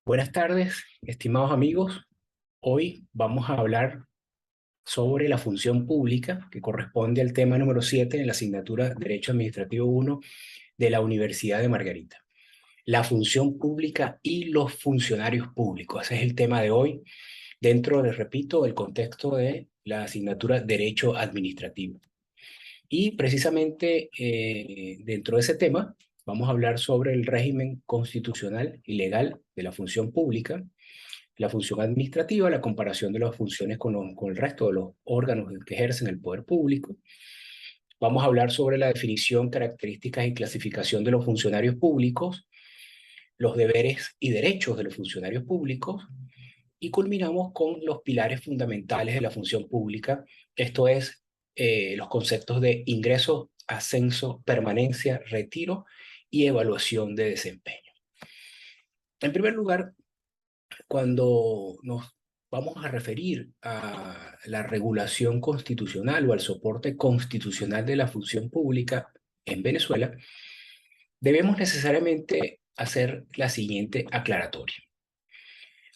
Buenas tardes, estimados amigos. Hoy vamos a hablar sobre la función pública, que corresponde al tema número 7 en la asignatura Derecho Administrativo 1 de la Universidad de Margarita. La función pública y los funcionarios públicos. Ese es el tema de hoy, dentro, les repito, del contexto de la asignatura Derecho Administrativo. Y precisamente dentro de ese tema vamos a hablar sobre el régimen constitucional y legal de la función pública, la función administrativa, la comparación de las funciones con el resto de los órganos que ejercen el poder público. Vamos a hablar sobre la definición, características y clasificación de los funcionarios públicos, los deberes y derechos de los funcionarios públicos, y culminamos con los pilares fundamentales de la función pública, esto es, los conceptos de ingreso, ascenso, permanencia, retiro y evaluación de desempeño. En primer lugar, cuando nos vamos a referir a la regulación constitucional o al soporte constitucional de la función pública en Venezuela, debemos necesariamente hacer la siguiente aclaratoria.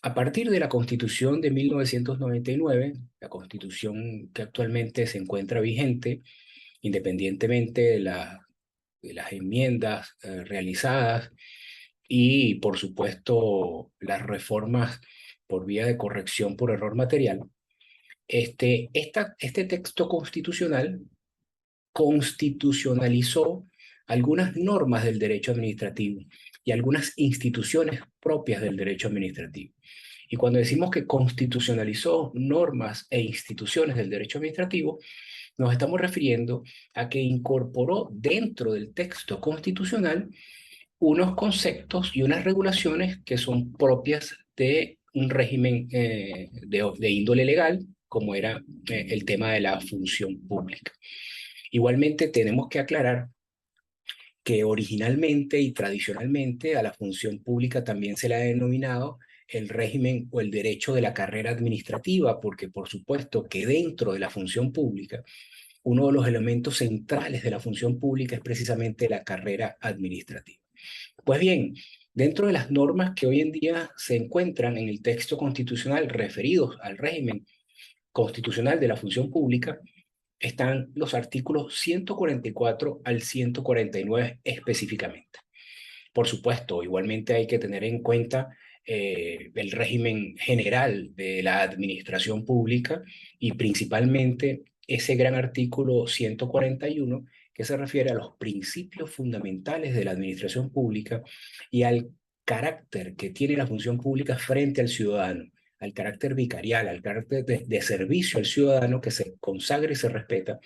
A partir de la Constitución de 1999, la Constitución que actualmente se encuentra vigente, independientemente de las enmiendas realizadas y, por supuesto, las reformas por vía de corrección por error material, este texto constitucional constitucionalizó algunas normas del derecho administrativo y algunas instituciones propias del derecho administrativo. Y cuando decimos que constitucionalizó normas e instituciones del derecho administrativo, nos estamos refiriendo a que incorporó dentro del texto constitucional unos conceptos y unas regulaciones que son propias de un régimen de índole legal, como era el tema de la función pública. Igualmente, tenemos que aclarar que originalmente y tradicionalmente a la función pública también se le ha denominado el régimen o el derecho de la carrera administrativa, porque por supuesto que dentro de la función pública, uno de los elementos centrales de la función pública es precisamente la carrera administrativa. Pues bien, dentro de las normas que hoy en día se encuentran en el texto constitucional referidos al régimen constitucional de la función pública, están los artículos 144 al 149 específicamente. Por supuesto, igualmente hay que tener en cuenta el régimen general de la administración pública y principalmente ese gran artículo 141 que se refiere a los principios fundamentales de la administración pública y al carácter que tiene la función pública frente al ciudadano, al carácter vicarial, al carácter de servicio al ciudadano que se consagra y se respeta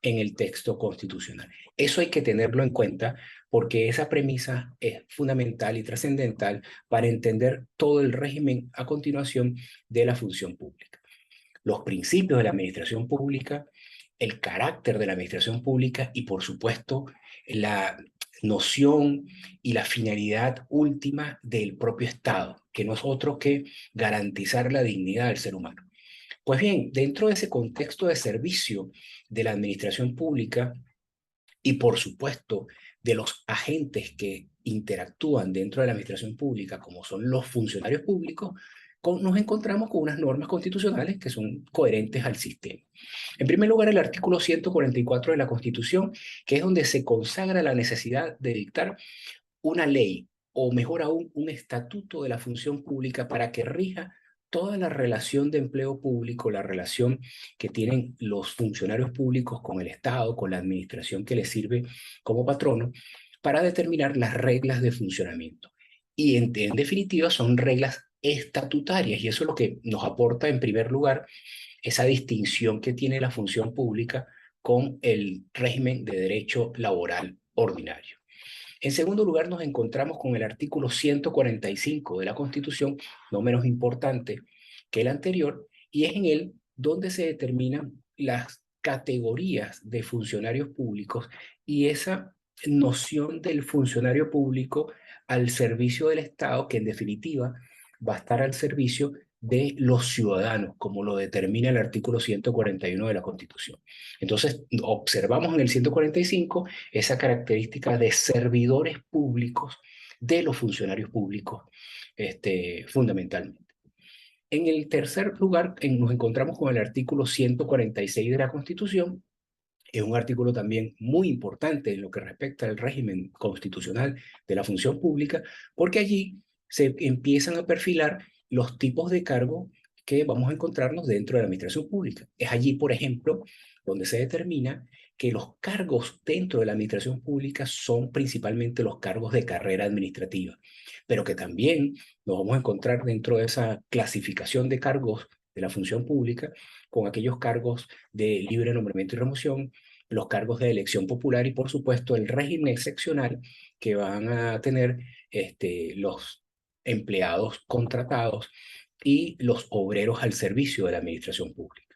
en el texto constitucional. Eso hay que tenerlo en cuenta porque esa premisa es fundamental y trascendental para entender todo el régimen a continuación de la función pública. Los principios de la administración pública, el carácter de la administración pública y, por supuesto, la noción y la finalidad última del propio Estado, que no es otro que garantizar la dignidad del ser humano. Pues bien, dentro de ese contexto de servicio de la administración pública y por supuesto de los agentes que interactúan dentro de la administración pública, como son los funcionarios públicos, nos encontramos con unas normas constitucionales que son coherentes al sistema. En primer lugar, el artículo 144 de la Constitución, que es donde se consagra la necesidad de dictar una ley, o mejor aún, un estatuto de la función pública para que rija toda la relación de empleo público, la relación que tienen los funcionarios públicos con el Estado, con la administración que les sirve como patrono, para determinar las reglas de funcionamiento. Y en definitiva son reglas estatutarias, y eso es lo que nos aporta en primer lugar esa distinción que tiene la función pública con el régimen de derecho laboral ordinario. En segundo lugar, nos encontramos con el artículo 145 de la Constitución, no menos importante que el anterior, y es en él donde se determinan las categorías de funcionarios públicos y esa noción del funcionario público al servicio del Estado, que en definitiva va a estar al servicio de los ciudadanos, como lo determina el artículo 141 de la Constitución. Entonces, observamos en el 145 esa característica de servidores públicos de los funcionarios públicos, fundamentalmente. En el tercer lugar, nos encontramos con el artículo 146 de la Constitución. Es un artículo también muy importante en lo que respecta al régimen constitucional de la función pública, porque allí se empiezan a perfilar los tipos de cargo que vamos a encontrarnos dentro de la administración pública. Es allí, por ejemplo, donde se determina que los cargos dentro de la administración pública son principalmente los cargos de carrera administrativa, pero que también nos vamos a encontrar dentro de esa clasificación de cargos de la función pública con aquellos cargos de libre nombramiento y remoción, los cargos de elección popular y, por supuesto, el régimen excepcional que van a tener los empleados contratados y los obreros al servicio de la administración pública.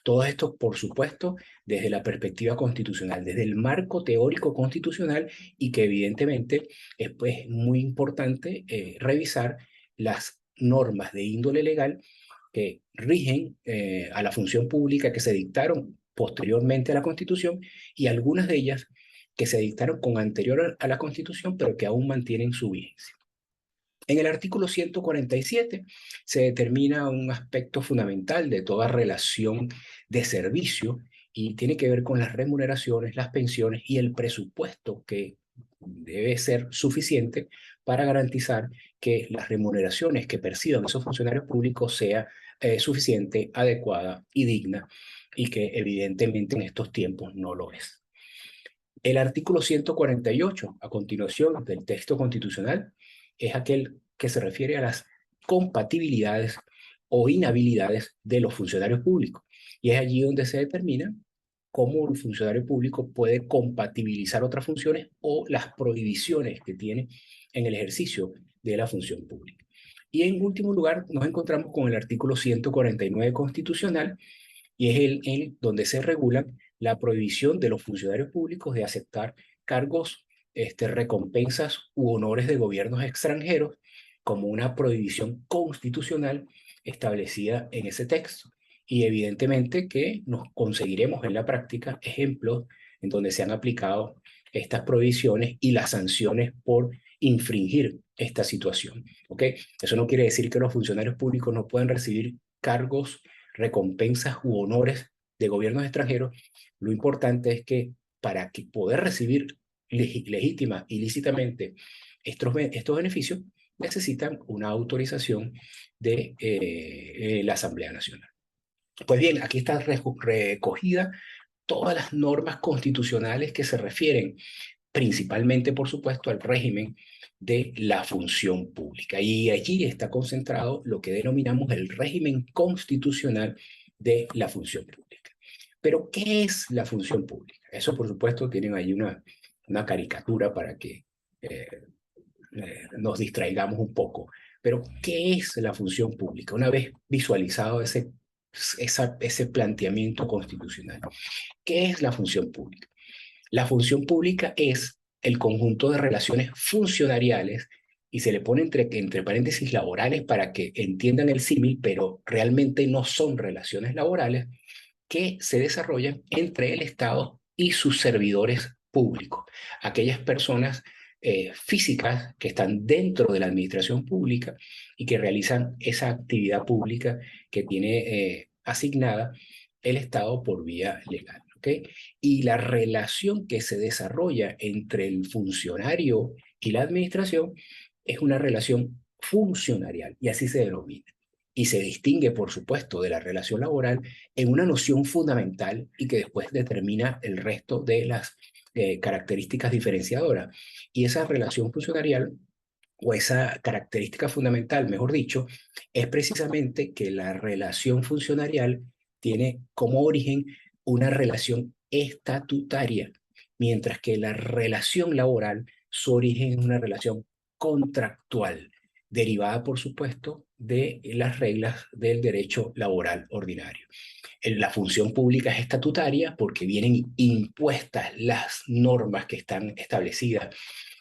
Todo esto, por supuesto, desde la perspectiva constitucional, desde el marco teórico constitucional, y que evidentemente es pues, muy importante revisar las normas de índole legal que rigen a la función pública, que se dictaron posteriormente a la Constitución, y algunas de ellas que se dictaron con anterior a la Constitución, pero que aún mantienen su vigencia. En el artículo 147 se determina un aspecto fundamental de toda relación de servicio y tiene que ver con las remuneraciones, las pensiones y el presupuesto que debe ser suficiente para garantizar que las remuneraciones que perciban esos funcionarios públicos sea suficiente, adecuada y digna, y que evidentemente en estos tiempos no lo es. El artículo 148, a continuación del texto constitucional, es aquel que se refiere a las compatibilidades o inhabilidades de los funcionarios públicos. Y es allí donde se determina cómo un funcionario público puede compatibilizar otras funciones o las prohibiciones que tiene en el ejercicio de la función pública. Y en último lugar, nos encontramos con el artículo 149 constitucional, y es el donde se regula la prohibición de los funcionarios públicos de aceptar cargos, recompensas u honores de gobiernos extranjeros, como una prohibición constitucional establecida en ese texto. Y evidentemente que nos conseguiremos en la práctica ejemplos en donde se han aplicado estas prohibiciones y las sanciones por infringir esta situación. ¿Ok? Eso no quiere decir que los funcionarios públicos no puedan recibir cargos, recompensas u honores de gobiernos extranjeros. Lo importante es que para que poder recibir legítima y lícitamente estos beneficios, necesitan una autorización de la Asamblea Nacional. Pues bien, aquí está recogida todas las normas constitucionales que se refieren principalmente, por supuesto, al régimen de la función pública. Y allí está concentrado lo que denominamos el régimen constitucional de la función pública. Pero, ¿qué es la función pública? Eso, por supuesto, tienen ahí una caricatura para que nos distraigamos un poco. Pero, ¿qué es la función pública? Una vez visualizado ese planteamiento constitucional, ¿qué es la función pública? La función pública es el conjunto de relaciones funcionariales, y se le pone entre paréntesis laborales para que entiendan el símil, pero realmente no son relaciones laborales, que se desarrollan entre el Estado y sus servidores públicos, aquellas personas físicas que están dentro de la administración pública y que realizan esa actividad pública que tiene asignada el Estado por vía legal. ¿Okay? Y la relación que se desarrolla entre el funcionario y la administración es una relación funcionarial, y así se denomina. Y se distingue, por supuesto, de la relación laboral en una noción fundamental y que después determina el resto de las características diferenciadoras. Y esa relación funcionarial, o esa característica fundamental, mejor dicho, es precisamente que la relación funcionarial tiene como origen una relación estatutaria, mientras que la relación laboral, su origen es una relación contractual, derivada, por supuesto, de las reglas del derecho laboral ordinario. La función pública es estatutaria porque vienen impuestas las normas que están establecidas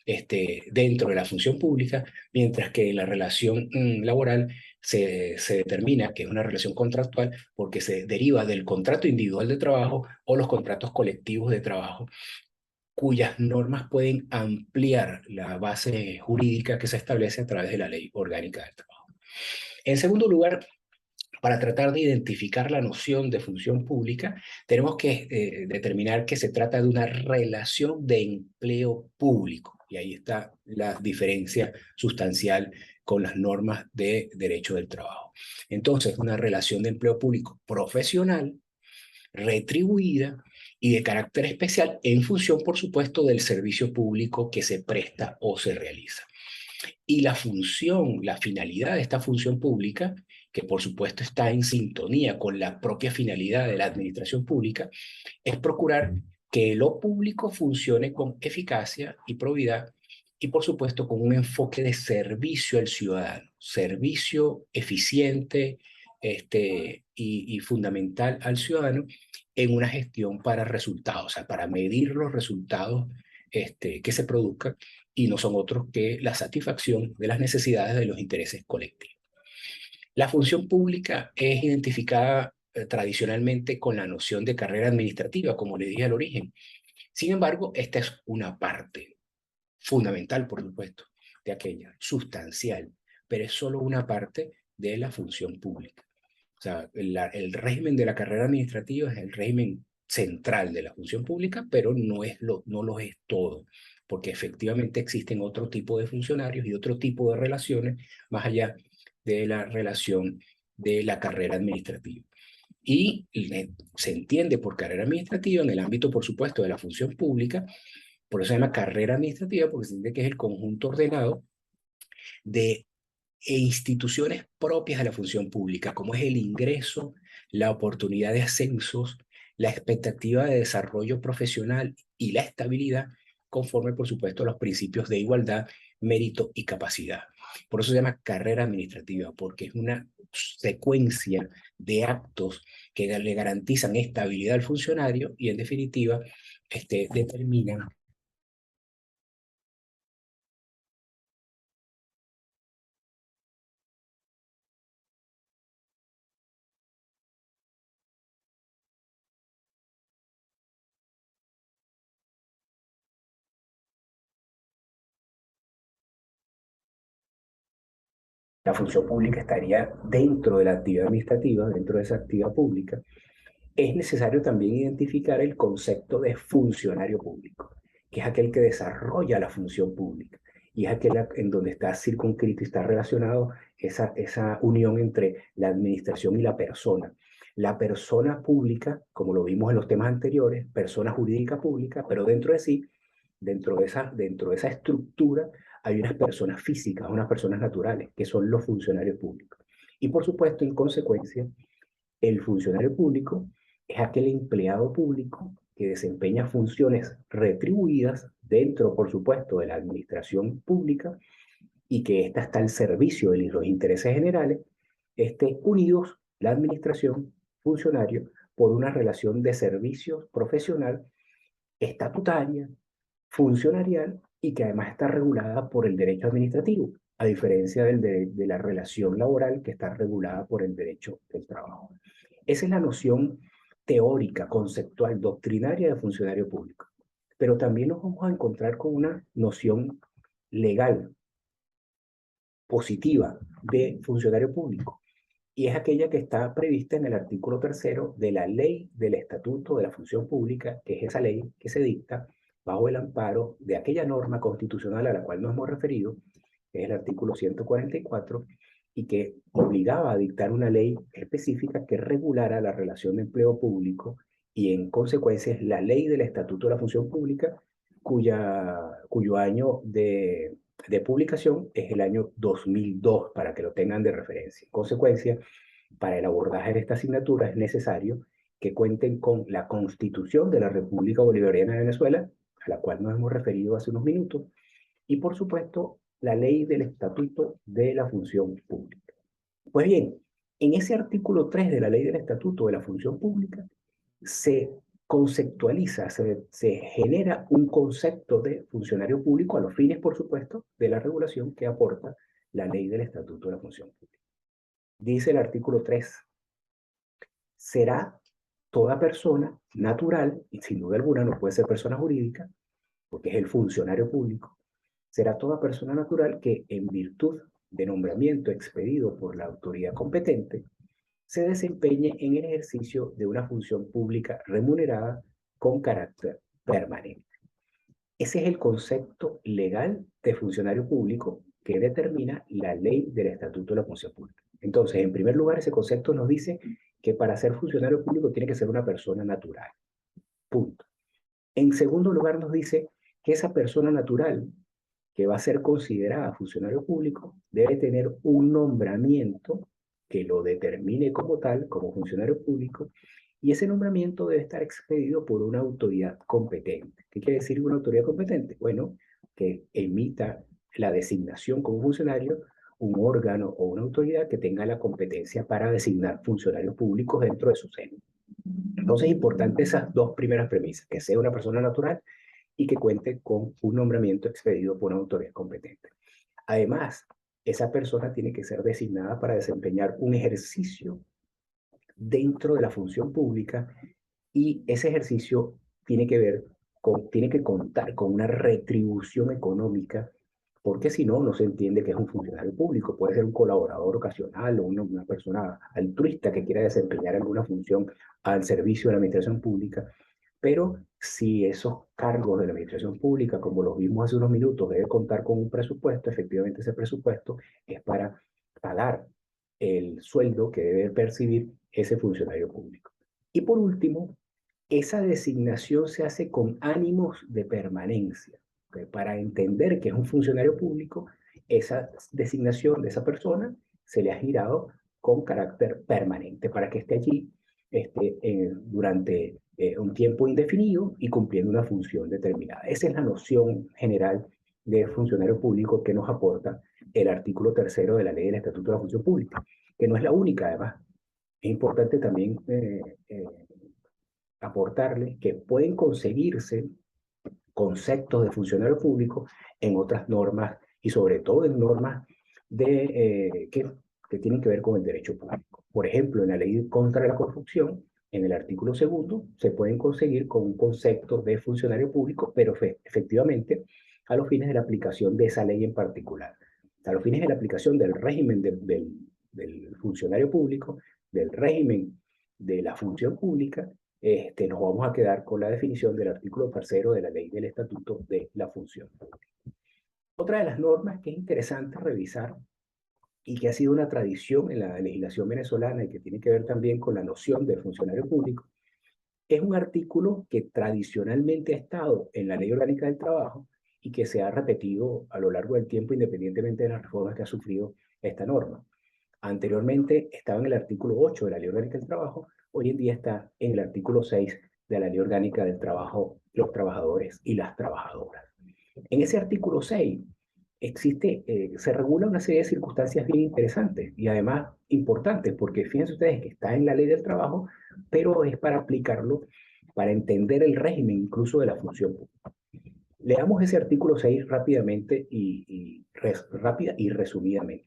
dentro de la función pública, mientras que la relación laboral se determina que es una relación contractual porque se deriva del contrato individual de trabajo o los contratos colectivos de trabajo cuyas normas pueden ampliar la base jurídica que se establece a través de la Ley Orgánica del Trabajo. En segundo lugar, para tratar de identificar la noción de función pública, tenemos que determinar que se trata de una relación de empleo público. Y ahí está la diferencia sustancial con las normas de derecho del trabajo. Entonces, una relación de empleo público profesional, retribuida y de carácter especial en función, por supuesto, del servicio público que se presta o se realiza. Y la función, la finalidad de esta función pública, que por supuesto está en sintonía con la propia finalidad de la administración pública, es procurar que lo público funcione con eficacia y probidad y por supuesto con un enfoque de servicio al ciudadano, servicio eficiente y fundamental al ciudadano en una gestión para resultados, o sea, para medir los resultados que se produzcan y no son otros que la satisfacción de las necesidades de los intereses colectivos. La función pública es identificada tradicionalmente con la noción de carrera administrativa, como le dije al origen. Sin embargo, esta es una parte fundamental, por supuesto, de aquella, sustancial, pero es solo una parte de la función pública. O sea, el régimen de la carrera administrativa es el régimen central de la función pública, pero no lo es todo, porque efectivamente existen otro tipo de funcionarios y otro tipo de relaciones más allá de la relación de la carrera administrativa. Y se entiende por carrera administrativa en el ámbito, por supuesto, de la función pública, por eso se llama carrera administrativa, porque se entiende que es el conjunto ordenado de instituciones propias de la función pública, como es el ingreso, la oportunidad de ascensos, la expectativa de desarrollo profesional y la estabilidad, conforme, por supuesto, a los principios de igualdad, mérito y capacidad. Por eso se llama carrera administrativa, porque es una secuencia de actos que le garantizan estabilidad al funcionario y, en definitiva, determinan la función pública estaría dentro de la actividad administrativa, dentro de esa actividad pública. Es necesario también identificar el concepto de funcionario público, que es aquel que desarrolla la función pública y es aquel en donde está circunscrito y está relacionado esa unión entre la administración y la persona. La persona pública, como lo vimos en los temas anteriores, persona jurídica pública, pero dentro de sí, dentro de esa estructura, hay unas personas físicas, unas personas naturales, que son los funcionarios públicos. Y por supuesto, en consecuencia, el funcionario público es aquel empleado público que desempeña funciones retribuidas dentro, por supuesto, de la administración pública y que ésta está al servicio de los intereses generales, unidos la administración, funcionario, por una relación de servicios profesional, estatutaria, funcionarial y que además está regulada por el derecho administrativo, a diferencia de la relación laboral que está regulada por el derecho del trabajo. Esa es la noción teórica, conceptual, doctrinaria de funcionario público. Pero también nos vamos a encontrar con una noción legal, positiva, de funcionario público. Y es aquella que está prevista en el artículo 3º de la Ley del Estatuto de la Función Pública, que es esa ley que se dicta bajo el amparo de aquella norma constitucional a la cual nos hemos referido, que es el artículo 144, y que obligaba a dictar una ley específica que regulara la relación de empleo público y en consecuencia es la Ley del Estatuto de la Función Pública, cuyo año de publicación es el año 2002, para que lo tengan de referencia. En consecuencia, para el abordaje de esta asignatura es necesario que cuenten con la Constitución de la República Bolivariana de Venezuela, a la cual nos hemos referido hace unos minutos, y por supuesto la Ley del Estatuto de la Función Pública. Pues bien, en ese artículo 3 de la Ley del Estatuto de la Función Pública se conceptualiza, se genera un concepto de funcionario público a los fines, por supuesto, de la regulación que aporta la Ley del Estatuto de la Función Pública. Dice el artículo 3, será toda persona natural, y sin duda alguna no puede ser persona jurídica, porque es el funcionario público, será toda persona natural que, en virtud de nombramiento expedido por la autoridad competente, se desempeñe en el ejercicio de una función pública remunerada con carácter permanente. Ese es el concepto legal de funcionario público que determina la ley del Estatuto de la Función Pública. Entonces, en primer lugar, ese concepto nos dice que para ser funcionario público tiene que ser una persona natural. Punto. En segundo lugar, nos dice que esa persona natural que va a ser considerada funcionario público debe tener un nombramiento que lo determine como tal, como funcionario público, y ese nombramiento debe estar expedido por una autoridad competente. ¿Qué quiere decir una autoridad competente? Bueno, que emita la designación como funcionario un órgano o una autoridad que tenga la competencia para designar funcionarios públicos dentro de su seno. Entonces es importante esas dos primeras premisas, que sea una persona natural y que cuente con un nombramiento expedido por una autoridad competente. Además, esa persona tiene que ser designada para desempeñar un ejercicio dentro de la función pública y ese ejercicio tiene que ver tiene que contar con una retribución económica, porque si no, no se entiende que es un funcionario público. Puede ser un colaborador ocasional o una persona altruista que quiera desempeñar alguna función al servicio de la administración pública, pero si esos cargos de la administración pública, como los vimos hace unos minutos, debe contar con un presupuesto, efectivamente ese presupuesto es para pagar el sueldo que debe percibir ese funcionario público. Y por último, esa designación se hace con ánimos de permanencia. ¿Okay? Para entender que es un funcionario público, esa designación de esa persona se le ha girado con carácter permanente para que esté allí durante un tiempo indefinido y cumpliendo una función determinada. Esa es la noción general de funcionario público que nos aporta el artículo 3º de la Ley del Estatuto de la Función Pública, que no es la única, además. Es importante también aportarle que pueden conseguirse conceptos de funcionario público en otras normas y sobre todo en normas que tienen que ver con el derecho público. Por ejemplo, en la ley contra la corrupción, en el artículo 2, se pueden conseguir con un concepto de funcionario público, pero efectivamente a los fines de la aplicación de esa ley en particular. A los fines de la aplicación del régimen del funcionario público, del régimen de la función pública, nos vamos a quedar con la definición del artículo 3º de la Ley del Estatuto de la Función Pública. Otra de las normas que es interesante revisar y que ha sido una tradición en la legislación venezolana y que tiene que ver también con la noción de funcionario público, es un artículo que tradicionalmente ha estado en la Ley Orgánica del Trabajo y que se ha repetido a lo largo del tiempo independientemente de las reformas que ha sufrido esta norma. Anteriormente estaba en el artículo 8 de la Ley Orgánica del Trabajo, hoy en día está en el artículo 6 de la Ley Orgánica del Trabajo, los trabajadores y las trabajadoras. En ese artículo 6 se regula una serie de circunstancias bien interesantes y además importantes, porque fíjense ustedes que está en la Ley del Trabajo, pero es para aplicarlo, para entender el régimen incluso de la función pública. Leamos ese artículo 6 rápidamente rápida y resumidamente.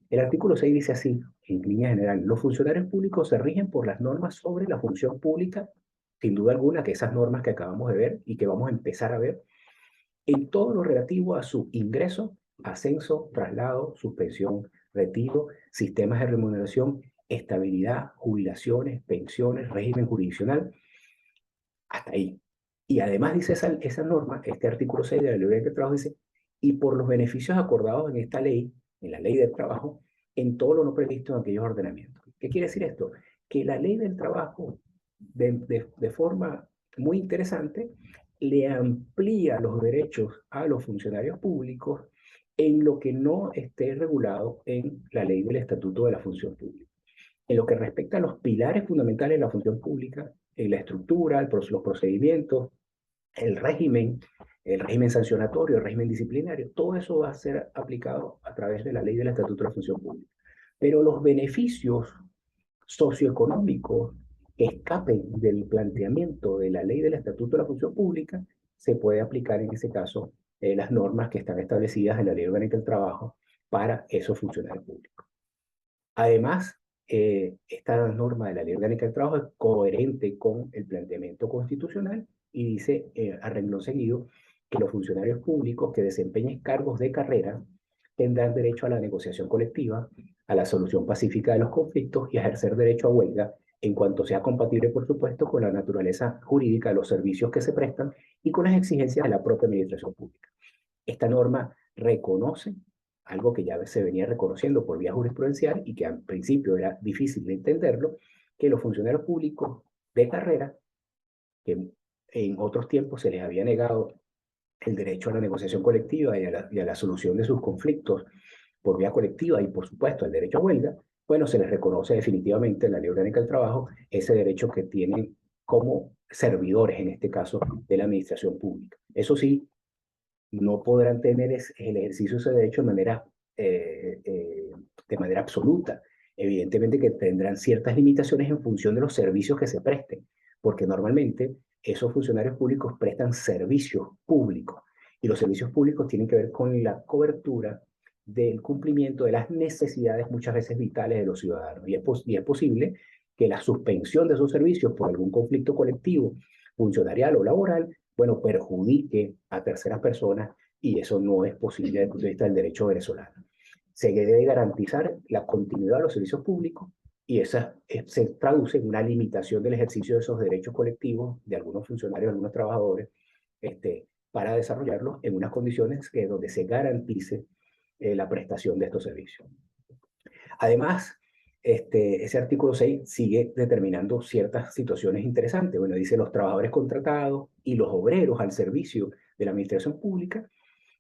El artículo 6 dice así, en línea general, los funcionarios públicos se rigen por las normas sobre la función pública, sin duda alguna que esas normas que acabamos de ver y que vamos a empezar a ver, en todo lo relativo a su ingreso, ascenso, traslado, suspensión, retiro, sistemas de remuneración, estabilidad, jubilaciones, pensiones, régimen jurisdiccional, hasta ahí. Y además dice esa norma, este artículo 6 de la Ley del Trabajo dice, y por los beneficios acordados en esta ley, en la Ley del Trabajo, en todo lo no previsto en aquellos ordenamientos. ¿Qué quiere decir esto? Que la Ley del Trabajo, de forma muy interesante, le amplía los derechos a los funcionarios públicos en lo que no esté regulado en la Ley del Estatuto de la Función Pública. En lo que respecta a los pilares fundamentales de la función pública, en la estructura, los procedimientos, el régimen sancionatorio, el régimen disciplinario, todo eso va a ser aplicado a través de la Ley del Estatuto de la Función Pública. Pero los beneficios socioeconómicos que escapen del planteamiento de la Ley del Estatuto de la Función Pública, se puede aplicar en ese caso las normas que están establecidas en la Ley Orgánica del Trabajo para esos funcionarios públicos. Además, esta norma de la Ley Orgánica del Trabajo es coherente con el planteamiento constitucional y dice a renglón seguido que los funcionarios públicos que desempeñen cargos de carrera tendrán derecho a la negociación colectiva, a la solución pacífica de los conflictos y a ejercer derecho a huelga en cuanto sea compatible, por supuesto, con la naturaleza jurídica de los servicios que se prestan y con las exigencias de la propia administración pública. Esta norma reconoce algo que ya se venía reconociendo por vía jurisprudencial y que al principio era difícil de entenderlo, que los funcionarios públicos de carrera, que en otros tiempos se les había negado el derecho a la negociación colectiva y a la solución de sus conflictos por vía colectiva y, por supuesto, el derecho a huelga, bueno, se les reconoce definitivamente en la Ley Orgánica del Trabajo ese derecho que tienen como servidores, en este caso, de la administración pública. Eso sí, no podrán tener el ejercicio de ese derecho de manera absoluta. Evidentemente que tendrán ciertas limitaciones en función de los servicios que se presten, porque normalmente esos funcionarios públicos prestan servicios públicos y los servicios públicos tienen que ver con la cobertura del cumplimiento de las necesidades muchas veces vitales de los ciudadanos. Y es posible que la suspensión de esos servicios por algún conflicto colectivo, funcionarial o laboral, bueno, perjudique a terceras personas y eso no es posible desde el punto de vista del derecho venezolano. Se debe garantizar la continuidad de los servicios públicos y esa se traduce en una limitación del ejercicio de esos derechos colectivos de algunos funcionarios, de algunos trabajadores, para desarrollarlos en unas condiciones donde se garantice la prestación de estos servicios. Además, ese artículo 6 sigue determinando ciertas situaciones interesantes. Bueno, dice los trabajadores contratados y los obreros al servicio de la administración pública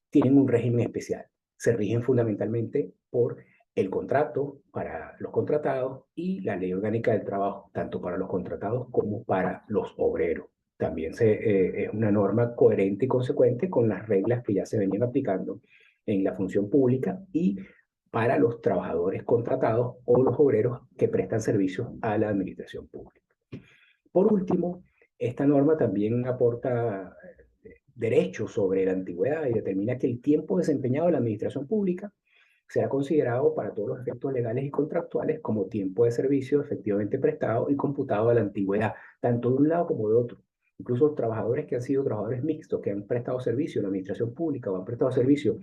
tienen un régimen especial. Se rigen fundamentalmente por el contrato para los contratados y la ley orgánica del trabajo, tanto para los contratados como para los obreros. También es una norma coherente y consecuente con las reglas que ya se venían aplicando en la función pública y para los trabajadores contratados o los obreros que prestan servicios a la administración pública. Por último, esta norma también aporta derechos sobre la antigüedad y determina que el tiempo desempeñado en la administración pública será considerado para todos los efectos legales y contractuales como tiempo de servicio efectivamente prestado y computado a la antigüedad, tanto de un lado como de otro. Incluso los trabajadores que han sido trabajadores mixtos, que han prestado servicio en la administración pública o han prestado servicio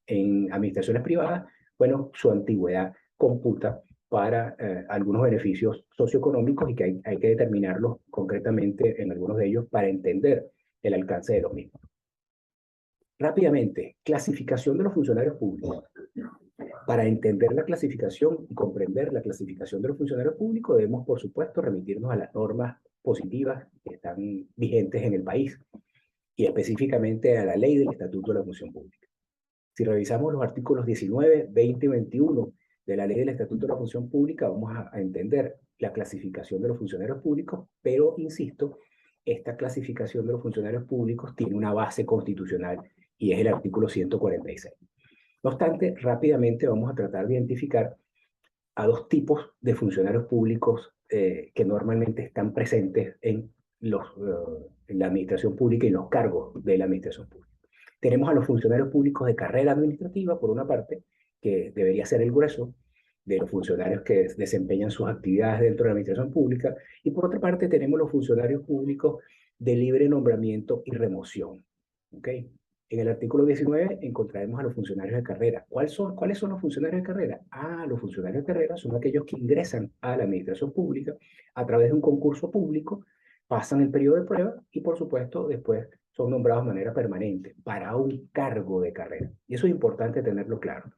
en administraciones privadas, bueno, su antigüedad computa para algunos beneficios socioeconómicos y que hay que determinarlos concretamente en algunos de ellos para entender el alcance de los mismos. Rápidamente, clasificación de los funcionarios públicos. Para entender la clasificación y comprender la clasificación de los funcionarios públicos, debemos, por supuesto, remitirnos a las normas positivas que están vigentes en el país y específicamente a la ley del Estatuto de la Función Pública. Si revisamos los artículos 19, 20 y 21 de la ley del Estatuto de la Función Pública, vamos a entender la clasificación de los funcionarios públicos, pero, insisto, esta clasificación de los funcionarios públicos tiene una base constitucional y es el artículo 146. No obstante, rápidamente vamos a tratar de identificar a dos tipos de funcionarios públicos que normalmente están presentes en la administración pública y los cargos de la administración pública. Tenemos a los funcionarios públicos de carrera administrativa, por una parte, que debería ser el grueso de los funcionarios que desempeñan sus actividades dentro de la administración pública, y por otra parte tenemos los funcionarios públicos de libre nombramiento y remoción. ¿Okay? En el artículo 19 encontraremos a los funcionarios de carrera. ¿Cuáles son los funcionarios de carrera? Los funcionarios de carrera son aquellos que ingresan a la administración pública a través de un concurso público, pasan el periodo de prueba y, por supuesto, después son nombrados de manera permanente para un cargo de carrera. Y eso es importante tenerlo claro.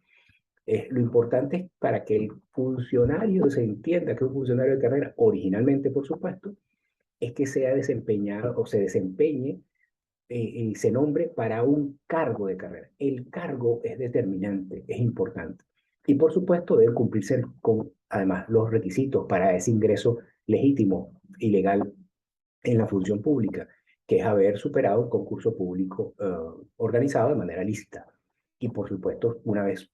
Lo importante es para que el funcionario se entienda que es un funcionario de carrera, originalmente, por supuesto, es que sea desempeñado o se desempeñe y se nombre para un cargo de carrera. El cargo es determinante, es importante. Y por supuesto debe cumplirse con, además, los requisitos para ese ingreso legítimo y legal en la función pública, que es haber superado un concurso público organizado de manera lícita. Y por supuesto, una vez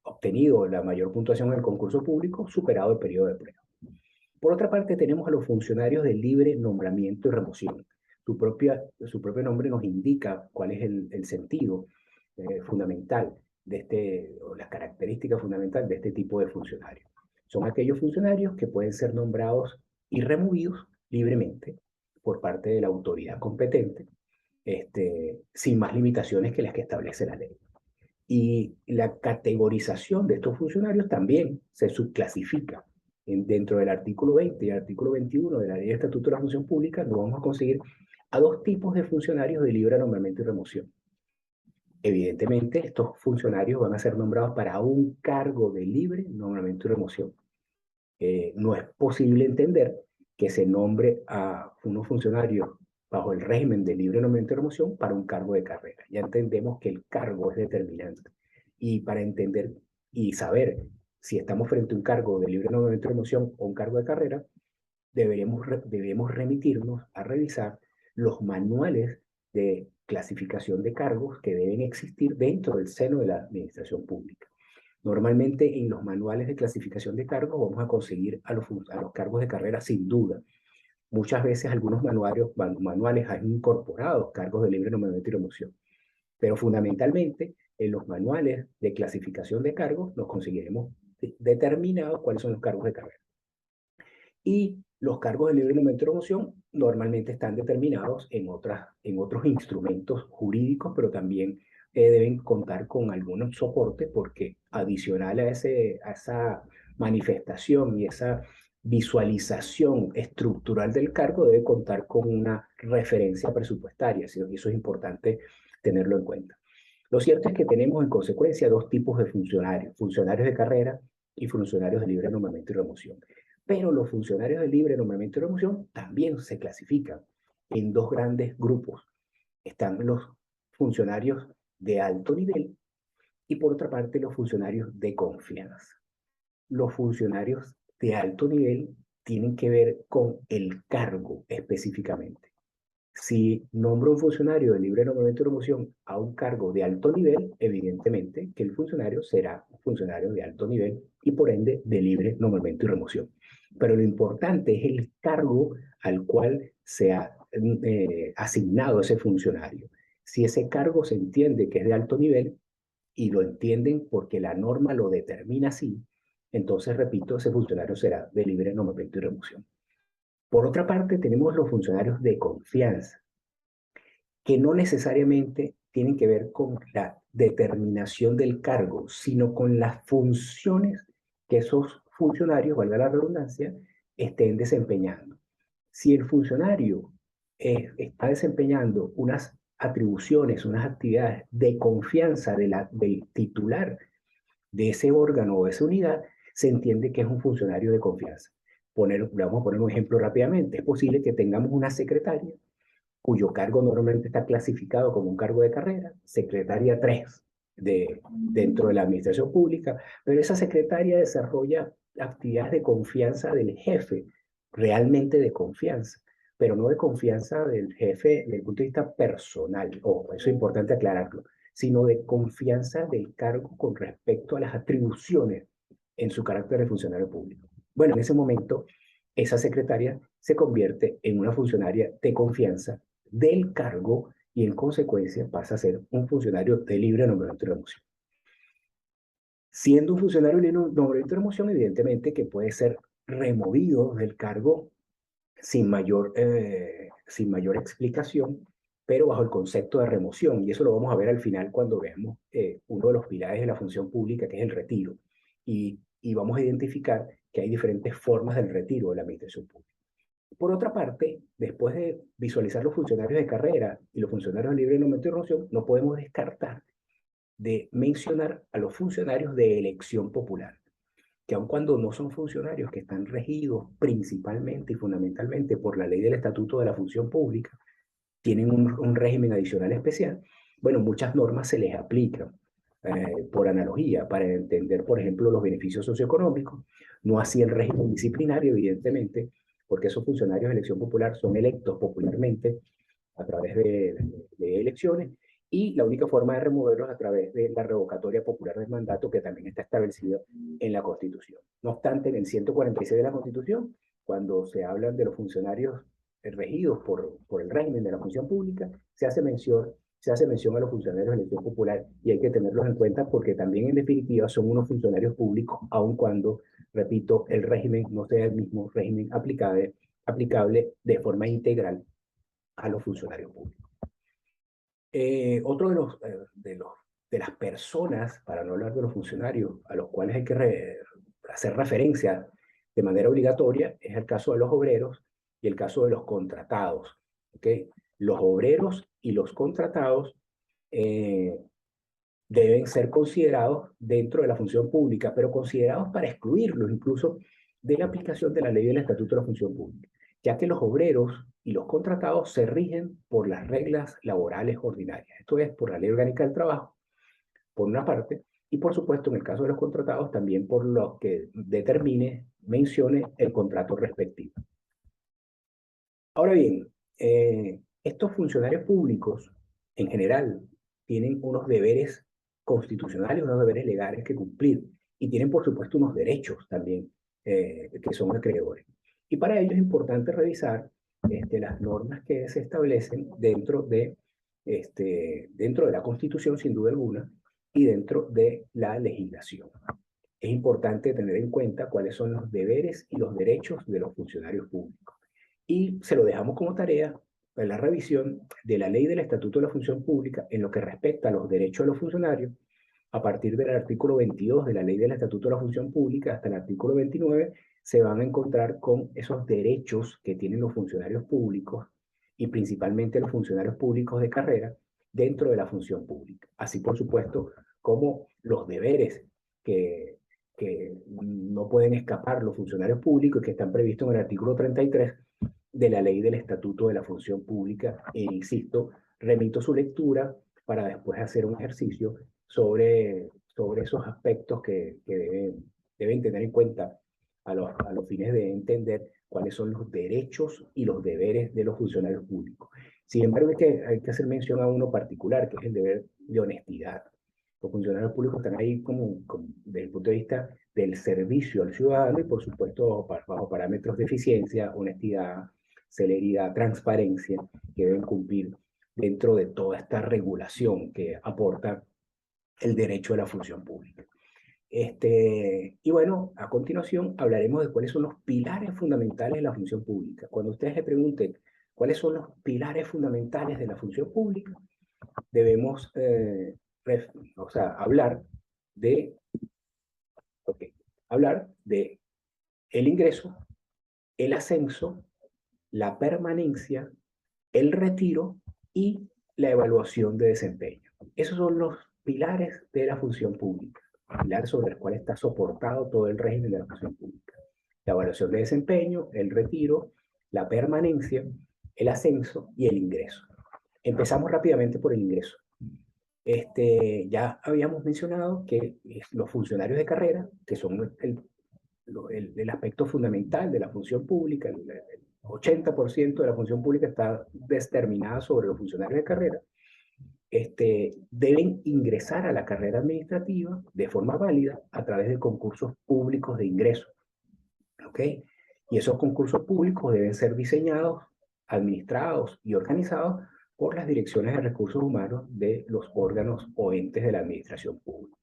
obtenido la mayor puntuación en el concurso público, superado el periodo de prueba. Por otra parte, tenemos a los funcionarios de libre nombramiento y remoción. Su propio nombre nos indica cuál es el sentido fundamental o las características fundamentales de este tipo de funcionarios. Son aquellos funcionarios que pueden ser nombrados y removidos libremente por parte de la autoridad competente sin más limitaciones que las que establece la ley. Y la categorización de estos funcionarios también se subclasifica. Dentro del artículo 20 y el artículo 21 de la Ley de Estatuto de la Función Pública, nos vamos a conseguir a dos tipos de funcionarios de libre nombramiento y remoción. Evidentemente, estos funcionarios van a ser nombrados para un cargo de libre nombramiento y remoción. No es posible entender que se nombre a unos funcionarios bajo el régimen de libre nombramiento y remoción para un cargo de carrera. Ya entendemos que el cargo es determinante. Y para entender y saber si estamos frente a un cargo de libre nombramiento y remoción o un cargo de carrera, debemos remitirnos a revisar los manuales de clasificación de cargos que deben existir dentro del seno de la administración pública. Normalmente en los manuales de clasificación de cargos vamos a conseguir a los cargos de carrera sin duda. Muchas veces algunos manuales han incorporado cargos de libre nombramiento y remoción, pero fundamentalmente en los manuales de clasificación de cargos nos conseguiremos determinados cuáles son los cargos de carrera. Y los cargos de libre nombramiento y remoción normalmente están determinados en otros instrumentos jurídicos, pero también deben contar con algún soporte porque adicional a esa manifestación y esa visualización estructural del cargo debe contar con una referencia presupuestaria, y eso es importante tenerlo en cuenta. Lo cierto es que tenemos en consecuencia dos tipos de funcionarios, funcionarios de carrera y funcionarios de libre nombramiento y remoción. Pero los funcionarios de libre nombramiento y remoción también se clasifican en dos grandes grupos. Están los funcionarios de alto nivel y por otra parte los funcionarios de confianza. Los funcionarios de alto nivel tienen que ver con el cargo específicamente. Si nombro un funcionario de libre nombramiento y remoción a un cargo de alto nivel, evidentemente que el funcionario será un funcionario de alto nivel y por ende de libre nombramiento y remoción. Pero lo importante es el cargo al cual se ha asignado ese funcionario. Si ese cargo se entiende que es de alto nivel y lo entienden porque la norma lo determina así, entonces, repito, ese funcionario será de libre nombramiento y remoción. Por otra parte, tenemos los funcionarios de confianza, que no necesariamente tienen que ver con la determinación del cargo, sino con las funciones que esos funcionarios, valga la redundancia, estén desempeñando. Si el funcionario está desempeñando unas atribuciones, unas actividades de confianza del titular de ese órgano o de esa unidad, se entiende que es un funcionario de confianza. Vamos a poner un ejemplo rápidamente. Es posible que tengamos una secretaria cuyo cargo normalmente está clasificado como un cargo de carrera, secretaria 3 dentro de la administración pública, pero esa secretaria desarrolla actividades de confianza del jefe, realmente de confianza, pero no de confianza del jefe desde el punto de vista personal, eso es importante aclararlo, sino de confianza del cargo con respecto a las atribuciones en su carácter de funcionario público. Bueno, en ese momento, esa secretaria se convierte en una funcionaria de confianza del cargo y en consecuencia pasa a ser un funcionario de libre nombramiento y remoción. Siendo un funcionario de libre nombramiento y remoción, evidentemente que puede ser removido del cargo sin mayor explicación, pero bajo el concepto de remoción. Y eso lo vamos a ver al final cuando veamos uno de los pilares de la función pública, que es el retiro. Y vamos a identificar que hay diferentes formas del retiro de la administración pública. Por otra parte, después de visualizar los funcionarios de carrera y los funcionarios de libre nombramiento y remoción, no podemos descartar de mencionar a los funcionarios de elección popular, que aun cuando no son funcionarios que están regidos principalmente y fundamentalmente por la ley del Estatuto de la Función Pública, tienen un régimen adicional especial, bueno, muchas normas se les aplican por analogía para entender, por ejemplo, los beneficios socioeconómicos, no así el régimen disciplinario, evidentemente, porque esos funcionarios de elección popular son electos popularmente a través de elecciones y la única forma de removerlos a través de la revocatoria popular del mandato que también está establecido en la Constitución. No obstante, en el 146 de la Constitución, cuando se hablan de los funcionarios regidos por el régimen de la función pública, se hace mención a los funcionarios de elección popular y hay que tenerlos en cuenta porque también en definitiva son unos funcionarios públicos, aun cuando, repito, el régimen no sea el mismo régimen aplicable de forma integral a los funcionarios públicos. Otro de las personas, para no hablar de los funcionarios, a los cuales hay que hacer referencia de manera obligatoria, es el caso de los obreros y el caso de los contratados. ¿Okay? Los obreros y los contratados eh, deben ser considerados dentro de la función pública, pero considerados para excluirlos incluso de la aplicación de la ley del Estatuto de la Función Pública, ya que los obreros y los contratados se rigen por las reglas laborales ordinarias. Esto es por la Ley Orgánica del Trabajo, por una parte, y por supuesto en el caso de los contratados también por lo que mencione el contrato respectivo. Ahora bien, estos funcionarios públicos en general tienen unos deberes constitucionales, unos deberes legales que cumplir y tienen por supuesto unos derechos también que son acreedores. Y para ello es importante revisar las normas que se establecen dentro de la Constitución sin duda alguna y dentro de la legislación. Es importante tener en cuenta cuáles son los deberes y los derechos de los funcionarios públicos. Y se lo dejamos como tarea para la revisión de la ley del Estatuto de la Función Pública en lo que respecta a los derechos de los funcionarios, a partir del artículo 22 de la ley del Estatuto de la Función Pública hasta el artículo 29, se van a encontrar con esos derechos que tienen los funcionarios públicos y principalmente los funcionarios públicos de carrera dentro de la función pública. Así, por supuesto, como los deberes que no pueden escapar los funcionarios públicos y que están previstos en el artículo 33 de la ley del Estatuto de la Función Pública. E insisto, remito su lectura para después hacer un ejercicio sobre esos aspectos que deben tener en cuenta a los fines de entender cuáles son los derechos y los deberes de los funcionarios públicos. Sin embargo, hay que hacer mención a uno particular, que es el deber de honestidad. Los funcionarios públicos están ahí desde el punto de vista del servicio al ciudadano y, por supuesto, bajo parámetros de eficiencia, honestidad, celeridad, transparencia, que deben cumplir dentro de toda esta regulación que aporta el derecho a la función pública. Y bueno, a continuación hablaremos de cuáles son los pilares fundamentales de la función pública. Cuando ustedes se pregunten cuáles son los pilares fundamentales de la función pública, debemos hablar de, hablar de el ingreso, el ascenso, la permanencia, el retiro y la evaluación de desempeño. Esos son los pilares de la función pública, pilar sobre el cual está soportado todo el régimen de la función pública. La evaluación de desempeño, el retiro, la permanencia, el ascenso y el ingreso. Empezamos rápidamente por el ingreso. Ya habíamos mencionado que los funcionarios de carrera, que son el aspecto fundamental de la función pública, el 80% de la función pública está determinada sobre los funcionarios de carrera, deben ingresar a la carrera administrativa de forma válida a través de concursos públicos de ingreso. ¿Ok? Y esos concursos públicos deben ser diseñados, administrados y organizados por las direcciones de recursos humanos de los órganos o entes de la administración pública.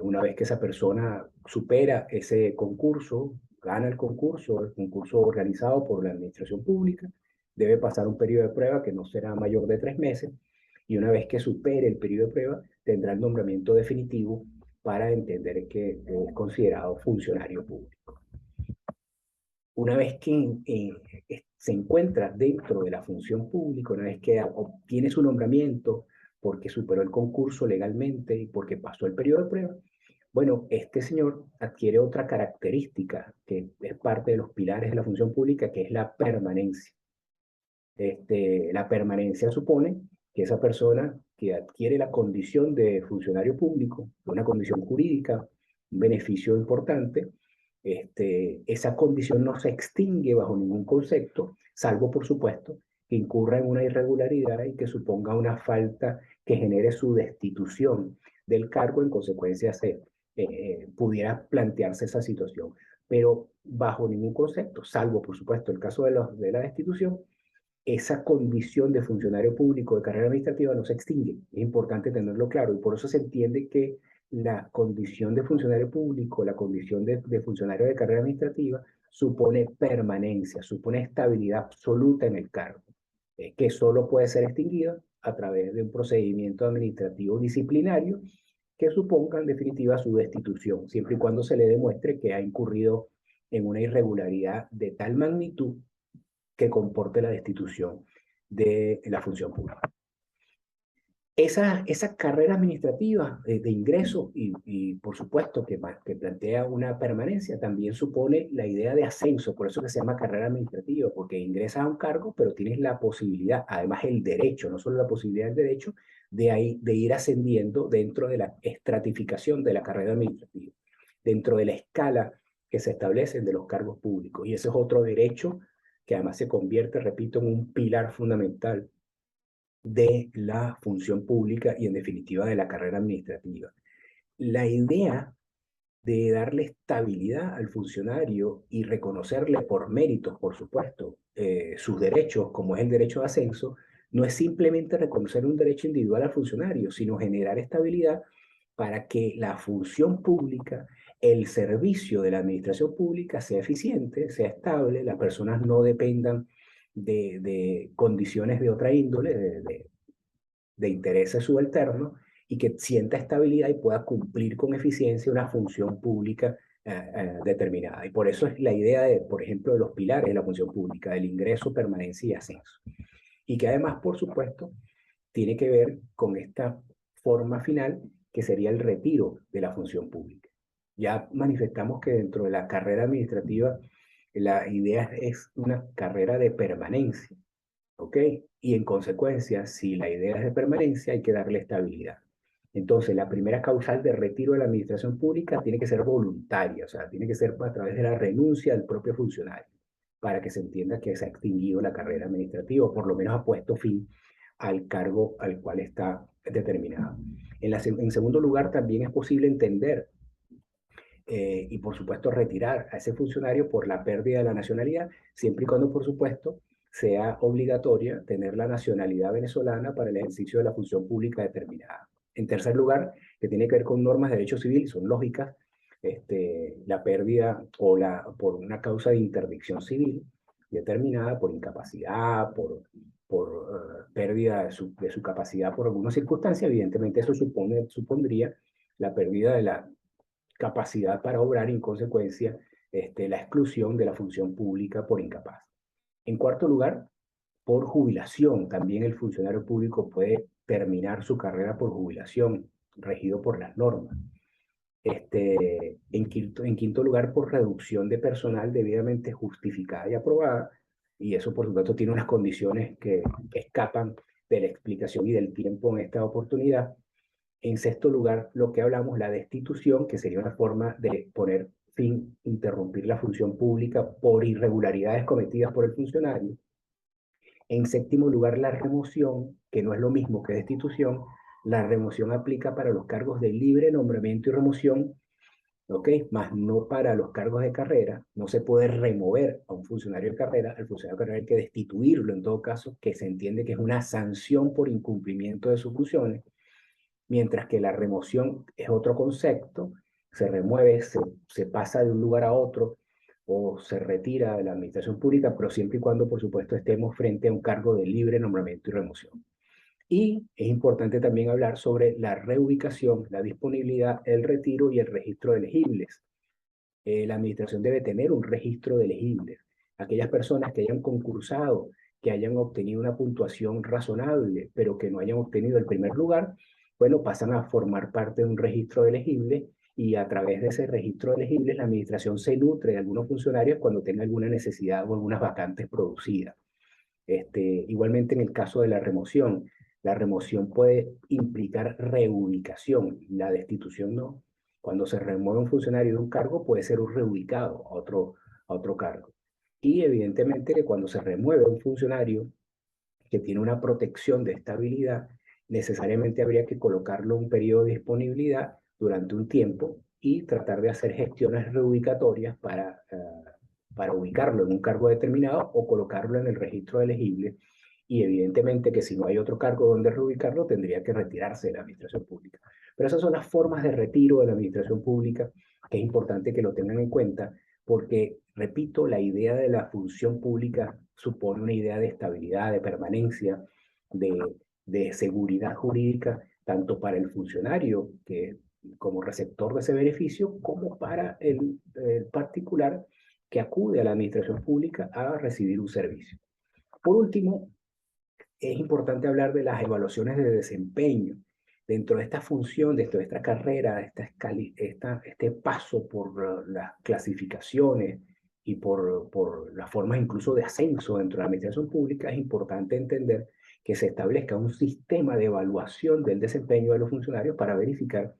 Una vez que esa persona supera ese concurso, gana el concurso organizado por la administración pública, debe pasar un periodo de prueba que no será mayor de 3 meses, y una vez que supere el periodo de prueba, tendrá el nombramiento definitivo para entender que es considerado funcionario público. Una vez que se encuentra dentro de la función pública, una vez que obtiene su nombramiento porque superó el concurso legalmente y porque pasó el periodo de prueba, bueno, este señor adquiere otra característica que es parte de los pilares de la función pública, que es la permanencia. La permanencia supone que esa persona que adquiere la condición de funcionario público, una condición jurídica, un beneficio importante, esa condición no se extingue bajo ningún concepto, salvo, por supuesto, que incurra en una irregularidad y que suponga una falta que genere su destitución del cargo. En consecuencia, pudiera plantearse esa situación. Pero bajo ningún concepto, salvo, por supuesto, el caso de la destitución, esa condición de funcionario público de carrera administrativa no se extingue. Es importante tenerlo claro y por eso se entiende que la condición de funcionario público, la condición de funcionario de carrera administrativa, supone permanencia, supone estabilidad absoluta en el cargo, que solo puede ser extinguida a través de un procedimiento administrativo disciplinario que suponga en definitiva su destitución, siempre y cuando se le demuestre que ha incurrido en una irregularidad de tal magnitud que comporte la destitución de la función pública. Esa carrera administrativa de ingreso y por supuesto que plantea una permanencia también supone la idea de ascenso, por eso que se llama carrera administrativa, porque ingresas a un cargo, pero tienes la posibilidad, además el derecho, no solo la posibilidad del derecho, de ir ascendiendo dentro de la estratificación de la carrera administrativa, dentro de la escala que se establecen de los cargos públicos. Y ese es otro derecho que además se convierte, repito, en un pilar fundamental de la función pública y en definitiva de la carrera administrativa. La idea de darle estabilidad al funcionario y reconocerle por méritos, por supuesto, sus derechos, como es el derecho de ascenso, no es simplemente reconocer un derecho individual al funcionario, sino generar estabilidad para que la función pública, el servicio de la administración pública sea eficiente, sea estable, las personas no dependan de condiciones de otra índole, de intereses subalternos, y que sienta estabilidad y pueda cumplir con eficiencia una función pública determinada. Y por eso es la idea, de, por ejemplo, de los pilares de la función pública, del ingreso, permanencia y ascenso. Y que además, por supuesto, tiene que ver con esta forma final que sería el retiro de la función pública. Ya manifestamos que dentro de la carrera administrativa la idea es una carrera de permanencia, ¿ok? Y en consecuencia, si la idea es de permanencia, hay que darle estabilidad. Entonces, la primera causal de retiro de la administración pública tiene que ser voluntaria, o sea, tiene que ser a través de la renuncia del propio funcionario, para que se entienda que se ha extinguido la carrera administrativa, o por lo menos ha puesto fin al cargo al cual está determinado. En segundo lugar, también es posible entender y por supuesto retirar a ese funcionario por la pérdida de la nacionalidad, siempre y cuando por supuesto sea obligatoria tener la nacionalidad venezolana para el ejercicio de la función pública determinada. En tercer lugar, que tiene que ver con normas de derecho civil, son lógicas, la pérdida por una causa de interdicción civil determinada por incapacidad, por pérdida de su capacidad por alguna circunstancia, evidentemente eso supondría la pérdida de la capacidad para obrar y en consecuencia la exclusión de la función pública por incapaz. En cuarto lugar, por jubilación. También el funcionario público puede terminar su carrera por jubilación, regido por las normas. En quinto lugar, por reducción de personal debidamente justificada y aprobada, y eso por supuesto tiene unas condiciones que escapan de la explicación y del tiempo en esta oportunidad. En sexto lugar, lo que hablamos, la destitución, que sería una forma de poner fin, interrumpir la función pública por irregularidades cometidas por el funcionario. En séptimo lugar, la remoción, que no es lo mismo que destitución. La remoción aplica para los cargos de libre nombramiento y remoción, ¿ok? Más no para los cargos de carrera. No se puede remover a un funcionario de carrera. Al funcionario de carrera hay que destituirlo en todo caso, que se entiende que es una sanción por incumplimiento de sus funciones. Mientras que la remoción es otro concepto, se remueve, se pasa de un lugar a otro o se retira de la administración pública, pero siempre y cuando, por supuesto, estemos frente a un cargo de libre nombramiento y remoción. Y es importante también hablar sobre la reubicación, la disponibilidad, el retiro y el registro de elegibles. La administración debe tener un registro de elegibles. Aquellas personas que hayan concursado, que hayan obtenido una puntuación razonable, pero que no hayan obtenido el primer lugar, bueno, pasan a formar parte de un registro de elegibles y a través de ese registro de elegibles la administración se nutre de algunos funcionarios cuando tenga alguna necesidad o algunas vacantes producidas. Igualmente en el caso de la remoción puede implicar reubicación, la destitución no. Cuando se remueve un funcionario de un cargo puede ser reubicado a otro cargo. Y evidentemente que cuando se remueve un funcionario que tiene una protección de estabilidad, necesariamente habría que colocarlo en un periodo de disponibilidad durante un tiempo y tratar de hacer gestiones reubicatorias para ubicarlo en un cargo determinado o colocarlo en el registro elegible. Y evidentemente que si no hay otro cargo donde reubicarlo, tendría que retirarse de la administración pública. Pero esas son las formas de retiro de la administración pública que es importante que lo tengan en cuenta porque, repito, la idea de la función pública supone una idea de estabilidad, de permanencia, de de seguridad jurídica, tanto para el funcionario que, como receptor de ese beneficio, como para el particular que acude a la administración pública a recibir un servicio. Por último, es importante hablar de las evaluaciones de desempeño. Dentro de esta función, dentro de esta carrera, este paso por las clasificaciones y por las formas incluso de ascenso dentro de la administración pública, es importante entender que se establezca un sistema de evaluación del desempeño de los funcionarios para verificar,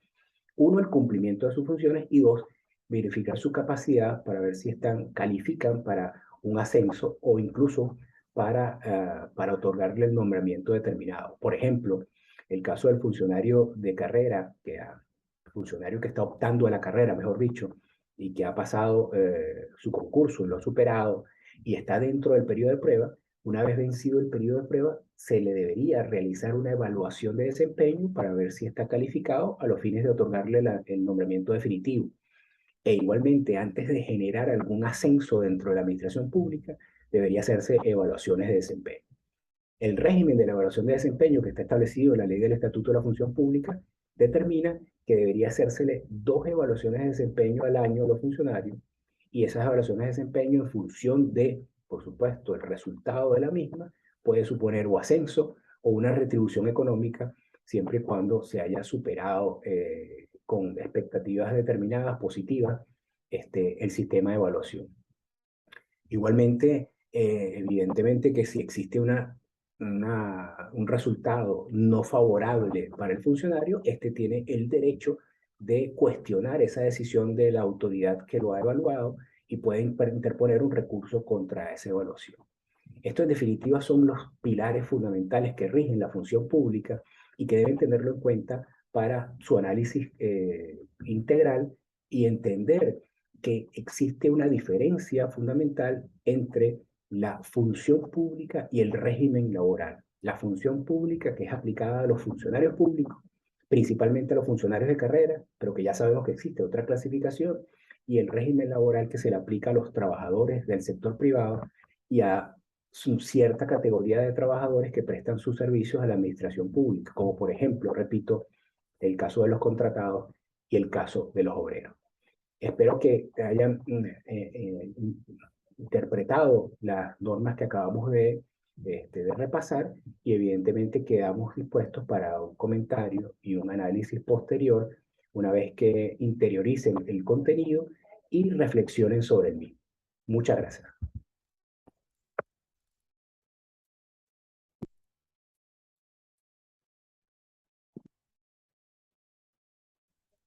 uno, el cumplimiento de sus funciones y dos, verificar su capacidad para ver si califican para un ascenso o incluso para otorgarle el nombramiento determinado. Por ejemplo, el caso del funcionario de carrera, funcionario que está optando a la carrera, mejor dicho, y que ha pasado su concurso, lo ha superado y está dentro del periodo de prueba. Una vez vencido el periodo de prueba, se le debería realizar una evaluación de desempeño para ver si está calificado a los fines de otorgarle el nombramiento definitivo. E igualmente, antes de generar algún ascenso dentro de la administración pública, debería hacerse evaluaciones de desempeño. El régimen de la evaluación de desempeño que está establecido en la Ley del Estatuto de la Función Pública determina que debería hacérsele 2 evaluaciones de desempeño al año a los funcionarios, y esas evaluaciones de desempeño, en función de, por supuesto, el resultado de la misma, puede suponer o ascenso o una retribución económica, siempre y cuando se haya superado con expectativas determinadas, positivas, el sistema de evaluación. Igualmente, evidentemente que si existe un resultado no favorable para el funcionario, este tiene el derecho de cuestionar esa decisión de la autoridad que lo ha evaluado y puede interponer un recurso contra esa evaluación. Esto, en definitiva, son los pilares fundamentales que rigen la función pública y que deben tenerlo en cuenta para su análisis integral y entender que existe una diferencia fundamental entre la función pública y el régimen laboral. La función pública, que es aplicada a los funcionarios públicos, principalmente a los funcionarios de carrera, pero que ya sabemos que existe otra clasificación, y el régimen laboral, que se le aplica a los trabajadores del sector privado y a cierta categoría de trabajadores que prestan sus servicios a la administración pública, como por ejemplo, repito, el caso de los contratados y el caso de los obreros. Espero que hayan interpretado las normas que acabamos de repasar, y evidentemente quedamos dispuestos para un comentario y un análisis posterior una vez que interioricen el contenido y reflexionen sobre el mismo. Muchas gracias.